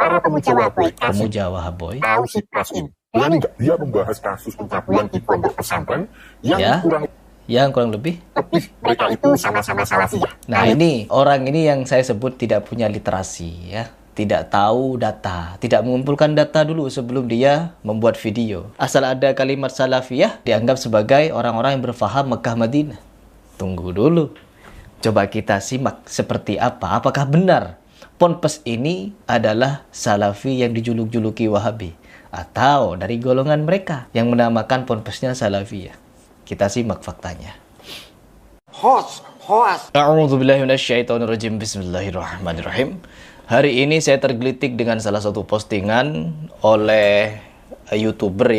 para pemuja Wahaboy, Pemuja Wahaboy. tahu si Pras ini. Berani nggak dia membahas kasus pencabulan di pondok pesantren yang Ya. kurang Yang kurang lebih. mereka itu sama-sama salafiyah. Nah, ini orang ini yang saya sebut tidak punya literasi ya. Tidak tahu data, tidak mengumpulkan data dulu sebelum dia membuat video. Asal ada kalimat salafiyah dianggap sebagai orang-orang yang berfaham Mekah Madinah. Tunggu dulu. Coba kita simak seperti apa. Apakah benar Ponpes ini adalah salafi yang dijuluk-juluki Wahabi? Atau dari golongan mereka yang menamakan ponpesnya salafiyah? Kita simak faktanya. Hoax. A'udzubillahi minasyaitonirrajim. Bismillahirrahmanirrahim. Hari ini saya tergelitik dengan salah satu postingan oleh YouTuber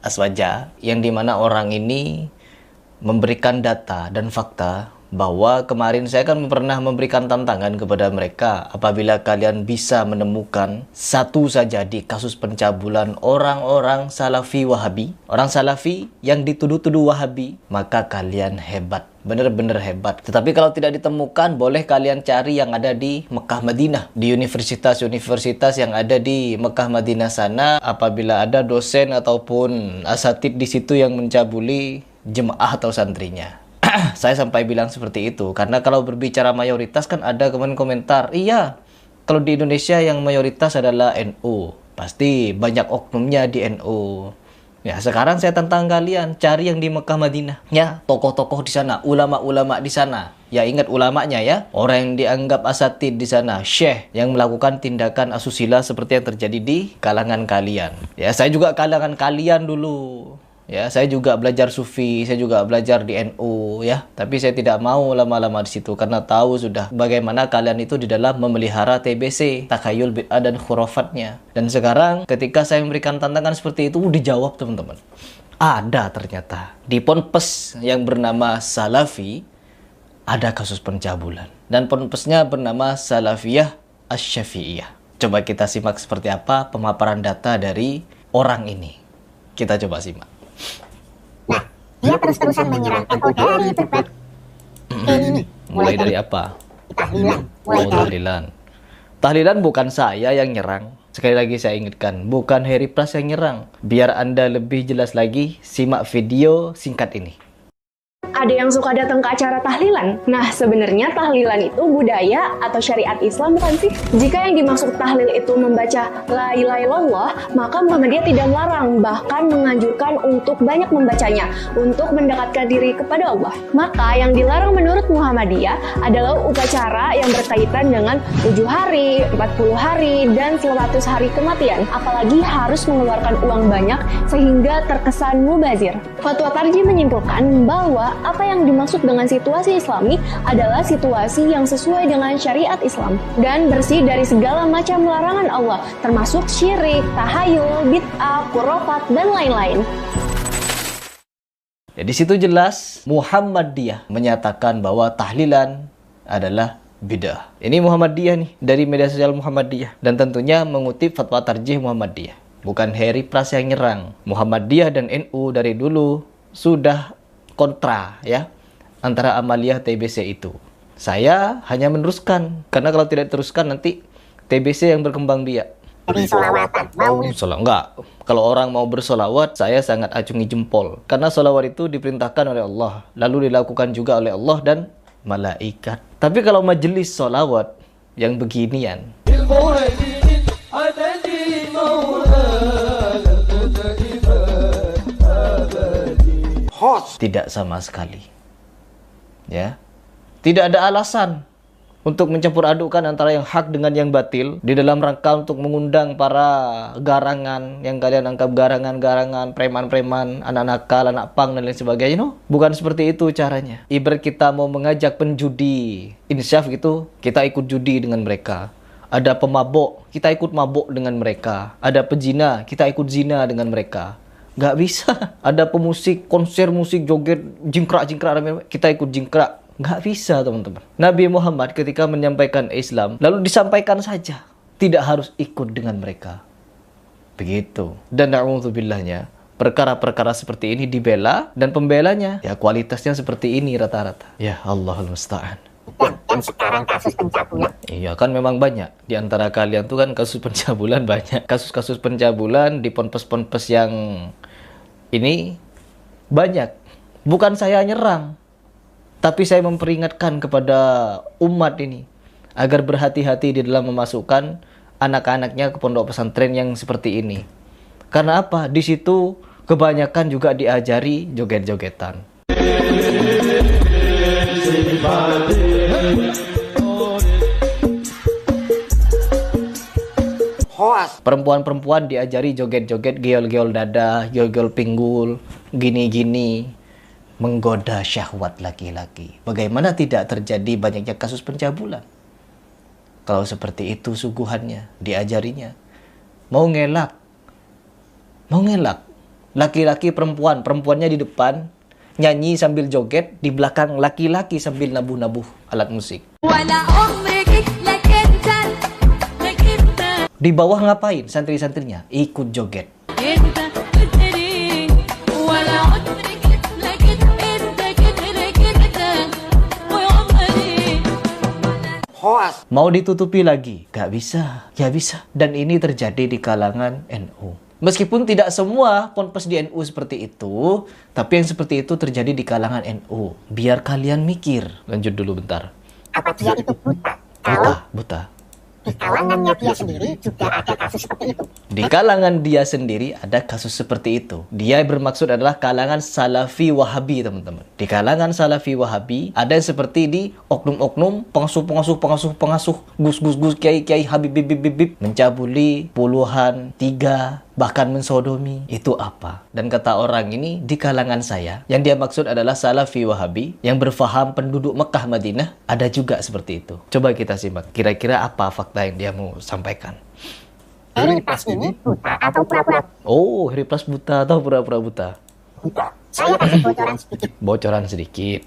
Aswaja, yang dimana orang ini memberikan data dan fakta bahwa kemarin saya kan pernah memberikan tantangan kepada mereka, apabila kalian bisa menemukan satu saja di kasus pencabulan orang-orang salafi Wahabi, orang salafi yang dituduh-tuduh Wahabi, maka kalian hebat, benar-benar hebat. Tetapi kalau tidak ditemukan, boleh kalian cari yang ada di Mekah Madinah, di universitas-universitas yang ada di Mekah Madinah sana. Apabila ada dosen ataupun asatid di situ yang mencabuli jemaah atau santrinya. Saya sampai bilang seperti itu karena kalau berbicara mayoritas kan ada komentar, iya, kalau di Indonesia yang mayoritas adalah NU, pasti banyak oknumnya di NU. Ya, sekarang saya tantang kalian, cari yang di Mekah Madinah, ya, tokoh-tokoh di sana, ulama-ulama di sana. Ya, ingat ulamanya ya, orang yang dianggap asatid di sana, syekh yang melakukan tindakan asusila seperti yang terjadi di kalangan kalian. Ya, saya juga kalangan kalian dulu. Ya, saya juga belajar sufi, saya juga belajar di NU ya. Tapi saya tidak mau lama-lama di situ karena tahu sudah bagaimana kalian itu di dalam memelihara TBC, takhayul bid'ah dan khurafatnya. Dan sekarang ketika saya memberikan tantangan seperti itu, dijawab teman-teman. Ada ternyata di ponpes yang bernama Salafi ada kasus pencabulan. Dan ponpesnya bernama Salafiyah Asy-Syafi'iyah. Coba kita simak seperti apa pemaparan data dari orang ini. Kita coba simak. Nah, dia terus-terusan menyerang NU dari berbagai ini. Mulai dari apa? Tahlilan. Oh, tahlilan. Tahlilan bukan saya yang nyerang. Sekali lagi saya ingatkan, bukan Harry Pras yang nyerang. Biar Anda lebih jelas lagi, simak video singkat ini. Ada yang suka datang ke acara tahlilan. Nah, sebenarnya tahlilan itu budaya atau syariat Islam bukan sih? Jika yang dimaksud tahlil itu membaca la ilaha illallah, maka Muhammadiyah tidak melarang, bahkan menganjurkan untuk banyak membacanya untuk mendekatkan diri kepada Allah. Maka yang dilarang menurut Muhammadiyah adalah upacara yang berkaitan dengan 7 hari, 40 hari, dan 100 hari kematian. Apalagi harus mengeluarkan uang banyak sehingga terkesan mubazir. Fatwa Tarji menyimpulkan bahwa apa yang dimaksud dengan situasi Islami adalah situasi yang sesuai dengan syariat Islam dan bersih dari segala macam larangan Allah, termasuk syirik, tahayul, bid'ah, khurafat, dan lain-lain. Ya, di situ jelas Muhammadiyah menyatakan bahwa tahlilan adalah bid'ah. Ini Muhammadiyah nih, dari media sosial Muhammadiyah, dan tentunya mengutip fatwa tarjih Muhammadiyah. Bukan Harry Pras yang nyerang. Muhammadiyah dan NU dari dulu sudah kontra ya antara amaliyah TBC itu. Saya hanya meneruskan karena kalau tidak diteruskan nanti TBC yang berkembang biak. Jadi solawatan. Mau Enggak. Kalau orang mau bersolawat, saya sangat acungi jempol karena solawat itu diperintahkan oleh Allah, lalu dilakukan juga oleh Allah dan malaikat. Tapi kalau majelis solawat yang beginian, tidak sama sekali. Ya. Tidak ada alasan untuk mencampur adukkan antara yang hak dengan yang batil di dalam rangka untuk mengundang para garangan yang kalian anggap garangan-garangan, preman-preman, anak nakal, anak pang dan lain sebagainya. No, bukan seperti itu caranya. Ibarat kita mau mengajak penjudi, insyaf gitu, kita ikut judi dengan mereka. Ada pemabok, kita ikut mabok dengan mereka. Ada pezina, kita ikut zina dengan mereka. Nggak bisa. Ada pemusik, konser musik, joget, jingkrak-jingkrak, kita ikut jingkrak. Nggak bisa, teman-teman. Nabi Muhammad ketika menyampaikan Islam, lalu disampaikan saja. Tidak harus ikut dengan mereka. Begitu. Dan na'udzubillahnya, perkara-perkara seperti ini dibela, dan pembelanya, ya kualitasnya seperti ini rata-rata. Ya Allahul Musta'an. Dan sekarang kasus pencabulan. Iya kan memang banyak. Di antara kalian tuh kan kasus pencabulan banyak. Kasus-kasus pencabulan di ponpes-ponpes yang ini banyak. Bukan saya nyerang, tapi saya memperingatkan kepada umat ini agar berhati-hati di dalam memasukkan anak-anaknya ke pondok pesantren yang seperti ini. Karena apa? Di situ kebanyakan juga diajari joget-jogetan. Perempuan-perempuan diajari joget-joget, geol-geol dada, geol-geol pinggul, gini-gini, menggoda syahwat laki-laki. Bagaimana tidak terjadi banyaknya kasus pencabulan? Kalau seperti itu suguhannya, diajarinya. Mau ngelak. Laki-laki perempuan, perempuannya di depan, nyanyi sambil joget, di belakang laki-laki sambil nabuh-nabuh alat musik. Di bawah ngapain santri-santrinya? Ikut joget. Mau ditutupi lagi? Gak bisa. Dan ini terjadi di kalangan NU. Meskipun tidak semua ponpes di NU seperti itu, tapi yang seperti itu terjadi di kalangan NU. Biar kalian mikir. Lanjut dulu bentar. Apa dia itu buta? Kalau Buta. di kalangannya dia sendiri juga ada kasus seperti itu. Di kalangan dia sendiri ada kasus seperti itu. Dia bermaksud adalah kalangan Salafi Wahabi, teman-teman. Di kalangan Salafi Wahabi ada yang seperti di oknum-oknum, pengasuh, gus-gus, kiai-kiai, habib, mencabuli puluhan, 3, bahkan mensodomi. Itu apa? Dan kata orang ini, di kalangan saya, yang dia maksud adalah Salafi Wahabi yang berfaham penduduk Mekah Madinah, ada juga seperti itu. Coba kita simak. Kira-kira apa fakta yang dia mau sampaikan? Harry Plus ini buta atau pura-pura Oh, Harry Plus buta atau pura-pura buta? buta? Saya kasih bocoran sedikit. Bocoran sedikit.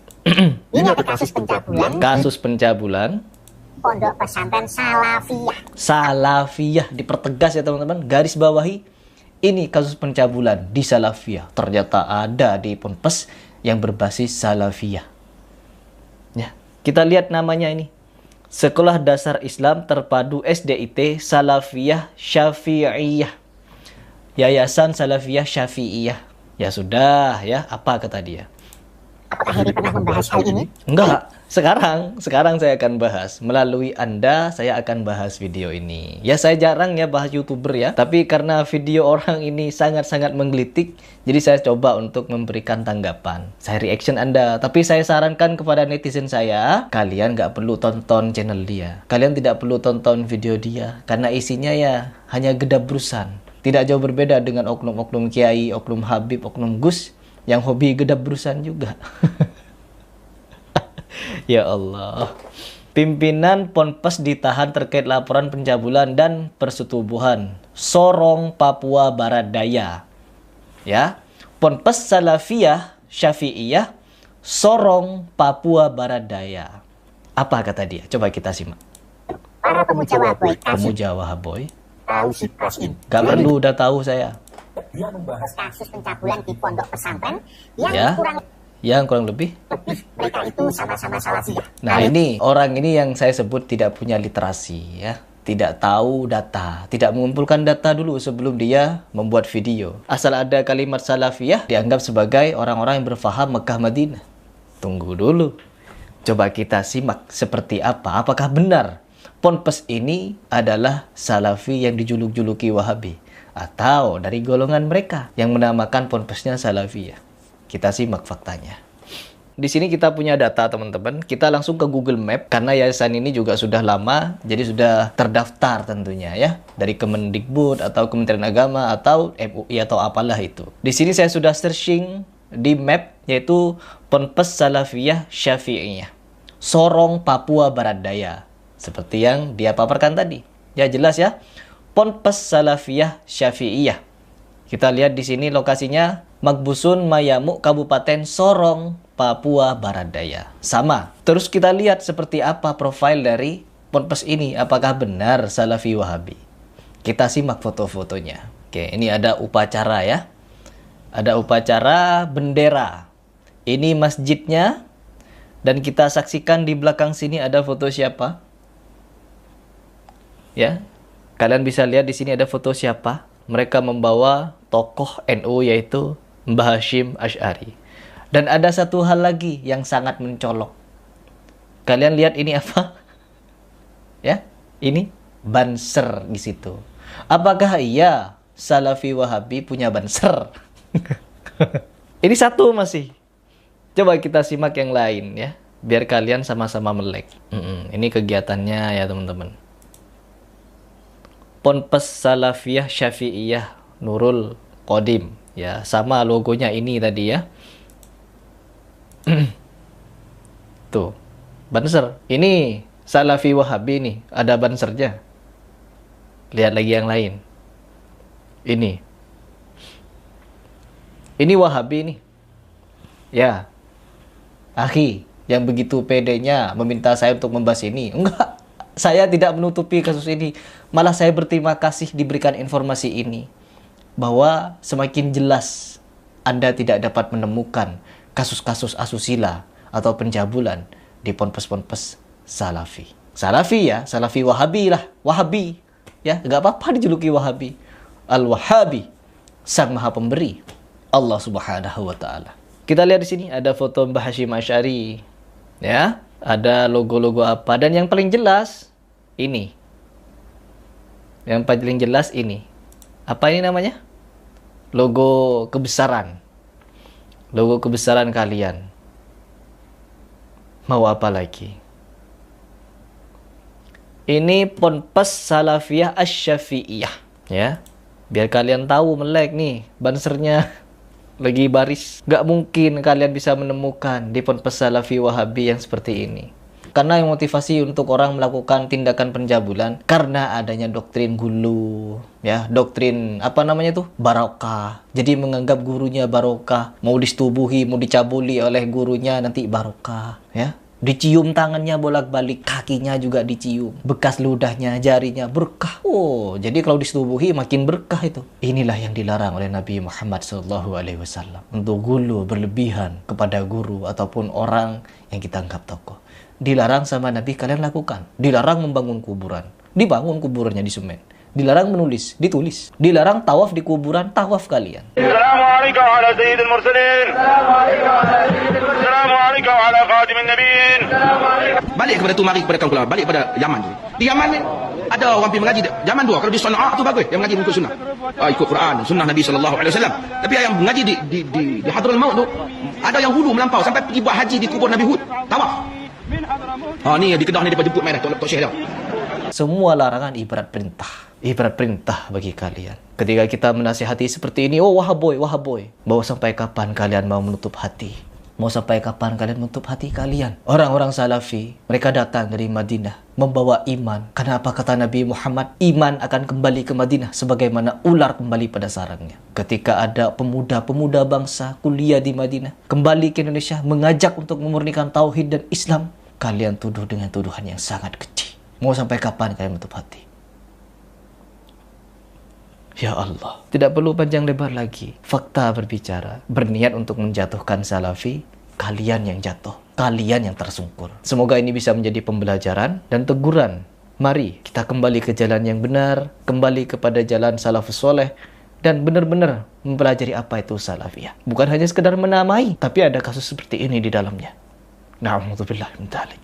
Ini ada kasus pencabulan Kasus pencabulan pondok pesantren Salafiyah. Salafiyah, dipertegas ya teman-teman, garis bawahi. Ini kasus pencabulan di Salafiyah. Ternyata ada di ponpes yang berbasis Salafiyah. Ya, kita lihat namanya ini. Sekolah Dasar Islam Terpadu SDIT Salafiyah Syafi'iyah. Yayasan Salafiyah Syafi'iyah. Ya sudah ya, apa kata dia? Apakah Harry pernah membahas hal ini? Enggak, sekarang saya akan bahas. Melalui Anda, saya akan bahas video ini. Ya, saya jarang ya bahas YouTuber ya. Tapi karena video orang ini sangat-sangat menggelitik, jadi saya coba untuk memberikan tanggapan. Saya reaction Anda. Tapi saya sarankan kepada netizen saya, kalian nggak perlu tonton channel dia. Kalian tidak perlu tonton video dia. Karena isinya ya hanya gedabrusan. Tidak jauh berbeda dengan oknum-oknum kiai, oknum habib, oknum gus yang hobi gedabrusan juga. Ya Allah. Pimpinan ponpes ditahan terkait laporan pencabulan dan persetubuhan. Sorong, Papua Barat Daya. Ya. Ponpes Salafiyah Syafi'iyah, Sorong, Papua Barat Daya. Apa kata dia? Coba kita simak. Para pemuja Wahaboy Pemuja Wahaboy. tahu si Pras ini. Gak perlu, udah tahu saya. Dia membahas kasus pencabulan di pondok pesantren yang Ya. kurang lebih. mereka itu sama-sama Salafiyah. Nah, ini orang ini yang saya sebut tidak punya literasi ya. Tidak tahu data, tidak mengumpulkan data dulu sebelum dia membuat video. Asal ada kalimat Salafiyah dianggap sebagai orang-orang yang berfaham Mekah Madinah. Tunggu dulu. Coba kita simak seperti apa. Apakah benar ponpes ini adalah Salafi yang dijuluk-juluki Wahabi? Atau dari golongan mereka yang menamakan ponpesnya Salafiyah? Kita simak faktanya. Di sini kita punya data teman-teman. Kita langsung ke Google Map karena yayasan ini juga sudah lama, jadi sudah terdaftar tentunya ya dari Kemendikbud atau Kementerian Agama atau MUI atau apalah itu. Di sini saya sudah searching di map yaitu Ponpes Salafiyah Syafi'iyah, Sorong, Papua Barat Daya. Seperti yang dia paparkan tadi. Ya jelas ya. Ponpes Salafiyah Syafi'iyah. Kita lihat di sini lokasinya Magbusun Mayamuk Kabupaten Sorong, Papua Barat Daya. Sama. Terus kita lihat seperti apa profil dari ponpes ini. Apakah benar Salafi Wahabi? Kita simak foto-fotonya. Oke, ini ada upacara ya. Ada upacara bendera. Ini masjidnya. Dan kita saksikan di belakang sini ada foto siapa? Ya, kalian bisa lihat di sini ada foto siapa? Mereka membawa tokoh NU yaitu Mbah Hashim Asy'ari. Dan ada satu hal lagi yang sangat mencolok. Kalian lihat ini apa? Ya, ini banser di situ. Apakah iya Salafi Wahabi punya banser? Ini satu masih. Coba kita simak yang lain ya, biar kalian sama-sama melek. Ini kegiatannya ya teman-teman. Ponpes Salafiyah Syafi'iyah Nurul Qadim. Ya, sama logonya ini tadi ya. Tuh, banser. Ini Salafi Wahabi nih, ada bansernya. Lihat lagi yang lain. Ini Wahabi nih. Ya. Akhi, yang begitu pedenya meminta saya untuk membahas ini. Enggak, saya tidak menutupi kasus ini. Malah saya berterima kasih diberikan informasi ini. Bahwa semakin jelas Anda tidak dapat menemukan kasus-kasus asusila atau pencabulan di ponpes-ponpes Salafi. Salafi ya, Salafi Wahabi lah. Wahabi. Ya, enggak apa-apa dijuluki Wahabi. Al-Wahabi, Sang Maha Pemberi. Allah Subhanahu wa Ta'ala. Kita lihat di sini ada foto Mbah Hashim Asy'ari. Ya, ada logo-logo apa, dan yang paling jelas ini. Yang paling jelas ini. Apa ini namanya? Logo kebesaran. Logo kebesaran kalian. Mau apa lagi? Ini Ponpes Salafiyah Asy-Syafi'iyah, ya. Biar kalian tahu melek nih bansernya. Lagi baris. Gak mungkin kalian bisa menemukan di Ponpes Salafi Wahabi yang seperti ini. Karena yang motivasi untuk orang melakukan tindakan pencabulan karena adanya doktrin gulu, ya, doktrin apa namanya tuh? Barokah. Jadi menganggap gurunya barokah, mau disetubuhi, mau dicabuli oleh gurunya nanti barokah, ya. Dicium tangannya bolak-balik, kakinya juga dicium. Bekas ludahnya, jarinya berkah. Oh, jadi kalau disetubuhi makin berkah itu. Inilah yang dilarang oleh Nabi Muhammad SAW. Untuk gulu berlebihan kepada guru ataupun orang yang kita anggap tokoh. Dilarang sama Nabi kalian lakukan. Dilarang membangun kuburan. Dibangun kuburannya di semen. Dilarang menulis, ditulis. Dilarang tawaf di kuburan, tawaf kalian. Assalamualaikum ala sayyidil mursalin. Assalamualaikum ala khatimin nabiyyin. Balik kepada tu, mari kepada kaum ulama, balik pada Yaman tu. Di Yaman ni ada orang pergi mengaji zaman dua. Kalau di Sana'a tu bagus, yang mengaji ikut sunnah. Ikut Quran, sunnah Nabi sallallahu alaihi wasallam. Tapi yang mengaji di Hadraul Maut tu, ada yang hulu melampau sampai pergi buat haji di kubur Nabi Hud. Tawaf. Ni di Kedah ni depa jemput mai dah Tok Syekh dah. Semua larangan ibarat perintah. Ibarat perintah bagi kalian. Ketika kita menasihati seperti ini, oh wahaboy, wahaboy. Mau sampai kapan kalian mau menutup hati? Mau sampai kapan kalian menutup hati kalian? Orang-orang Salafi, mereka datang dari Madinah, membawa iman. Karena apa kata Nabi Muhammad? Iman akan kembali ke Madinah sebagaimana ular kembali pada sarangnya. Ketika ada pemuda-pemuda bangsa kuliah di Madinah, kembali ke Indonesia, mengajak untuk memurnikan tauhid dan Islam, kalian tuduh dengan tuduhan yang sangat keji. Mau sampai kapan kalian menutup hati? Ya Allah, tidak perlu panjang lebar lagi. Fakta berbicara, berniat untuk menjatuhkan Salafi, kalian yang jatuh, kalian yang tersungkur. Semoga ini bisa menjadi pembelajaran dan teguran. Mari kita kembali ke jalan yang benar, kembali kepada jalan salafus soleh, dan benar-benar mempelajari apa itu Salafiyah. Bukan hanya sekedar menamai, tapi ada kasus seperti ini di dalamnya. Na'udzubillah min dzalik.